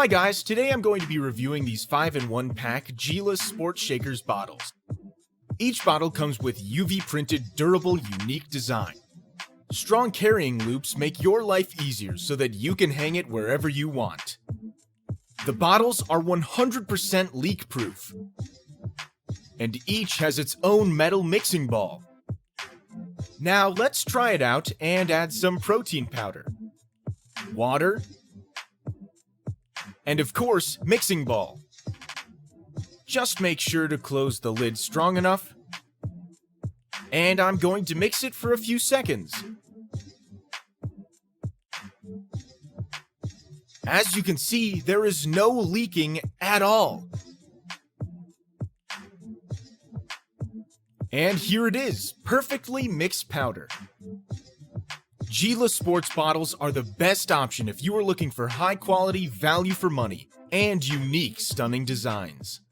Hi guys, today I'm going to be reviewing these 5-in-1 pack JEELA Sport Shakers bottles. Each bottle comes with UV printed, durable, unique design. Strong carrying loops make your life easier so that you can hang it wherever you want. The bottles are 100% leak proof, and each has its own metal mixing ball. Now let's try it out and add some protein powder, water, and of course, mixing ball. Just make sure to close the lid strong enough, and I'm going to mix it for a few seconds. As you can see, there is no leaking at all. And here it is, perfectly mixed powder. JEELA sports bottles are the best option if you are looking for high quality, value for money, and unique, stunning designs.